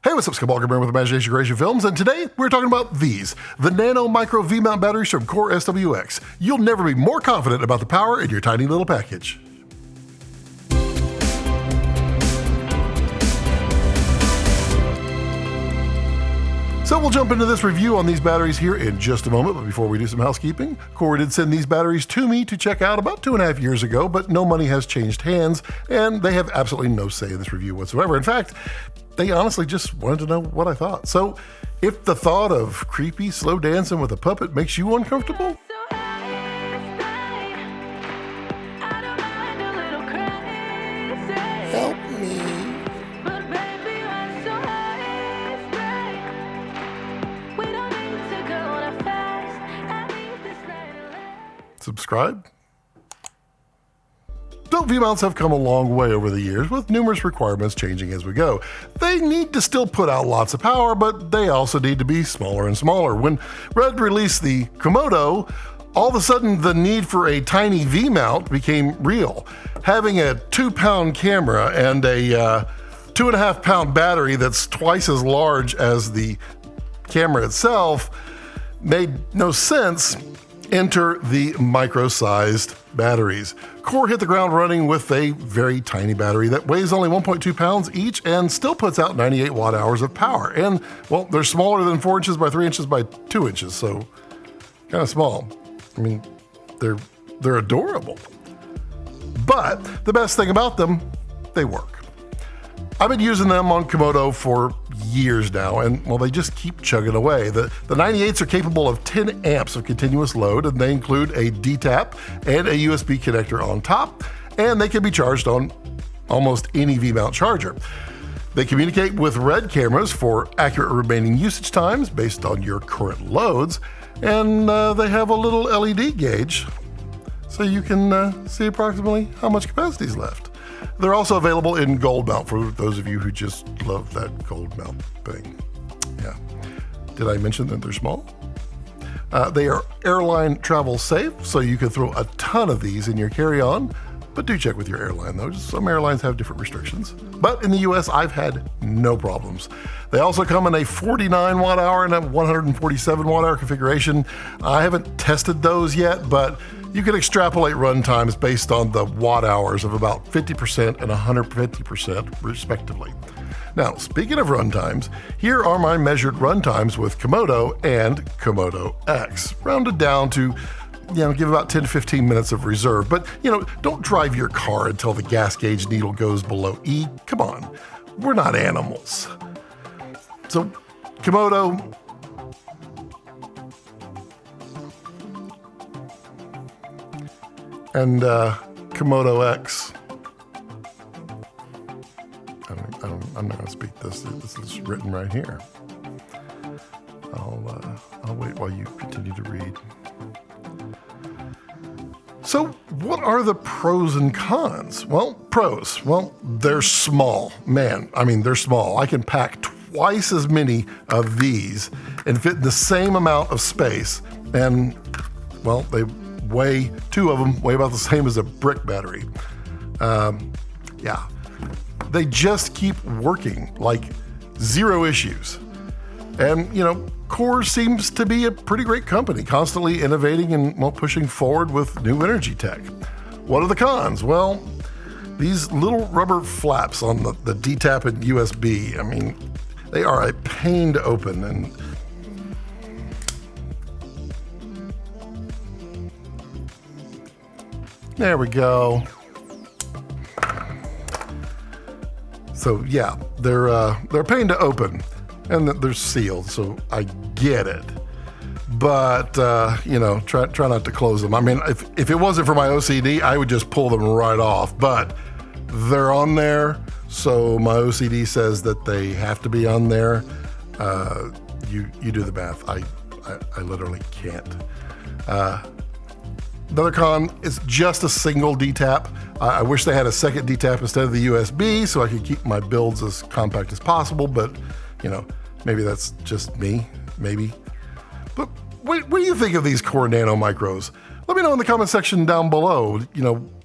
Hey, what's up, Skywalker Bear with Imagination Creation Films, and today we're talking about these, the Nano Micro V-Mount batteries from CoreSWX. You'll never be more confident about the power in your tiny little package. So we'll jump into this review on these batteries here in just a moment, but before we do some housekeeping, Core did send these batteries to me to check out about 2.5 years ago, but no money has changed hands, and they have absolutely no say in this review whatsoever. In fact, they honestly just wanted to know what I thought. So if the thought of creepy slow dancing with a puppet makes you uncomfortable, help me. Subscribe? So V-mounts have come a long way over the years, with numerous requirements changing as we go. They need to still put out lots of power, but they also need to be smaller and smaller. When Red released the Komodo, all of a sudden the need for a tiny V-mount became real. Having a 2-pound camera and a 2.5-pound battery that's twice as large as the camera itself made no sense. Enter the micro-sized batteries. Core hit the ground running with a very tiny battery that weighs only 1.2 pounds each and still puts out 98 watt-hours of power. And, well, they're smaller than 4 inches by 3 inches by 2 inches, so kind of small. I mean, they're adorable. But the best thing about them, they work. I've been using them on Komodo for years now, and well, they just keep chugging away. The 98s are capable of 10 amps of continuous load, and they include a D-tap and a USB connector on top, and they can be charged on almost any V-mount charger. They communicate with Red cameras for accurate remaining usage times based on your current loads, and they have a little LED gauge so you can see approximately how much capacity is left. They're also available in gold mount for those of you who just love that gold mount thing. Yeah. Did I mention that they're small? They are airline travel safe, so you can throw a ton of these in your carry-on, but do check with your airline though. Some airlines have different restrictions. But in the US, I've had no problems. They also come in a 49 watt-hour and a 147 watt-hour configuration. I haven't tested those yet, but you can extrapolate run times based on the watt hours of about 50% and 150% respectively. Now, speaking of run times, here are my measured run times with Komodo and Komodo X, rounded down to, give about 10 to 15 minutes of reserve. But, don't drive your car until the gas gauge needle goes below E. Come on, we're not animals. So, Komodo, and Komodo X. I'm not going to speak this. This is written right here. I'll wait while you continue to read. So, what are the pros and cons? Well, pros. Well, they're small. Man, they're small. I can pack twice as many of these and fit the same amount of space. And, well, two of them weigh about the same as a brick battery. Yeah, they just keep working, like zero issues. And, Core seems to be a pretty great company, constantly innovating and pushing forward with new energy tech. What are the cons? Well, these little rubber flaps on the D-tap and USB, they are a pain to open, and there we go. So yeah, they're a pain to open, and they're sealed, so I get it. But try not to close them. If it wasn't for my OCD, I would just pull them right off. But they're on there, so my OCD says that they have to be on there. You do the math. I literally can't. Another con is just a single D-tap. I wish they had a second D-tap instead of the USB so I could keep my builds as compact as possible, but, maybe that's just me, maybe. But what do you think of these Core Nano Micros? Let me know in the comment section down below,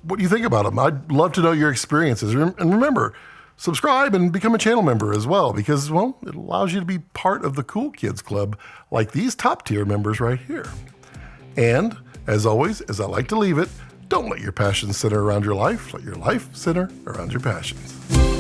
what do you think about them? I'd love to know your experiences. And remember, Subscribe and become a channel member as well because, well, it allows you to be part of the cool kids club like these top tier members right here. And, as always, as I like to leave it, don't let your passions center around your life. Let your life center around your passions.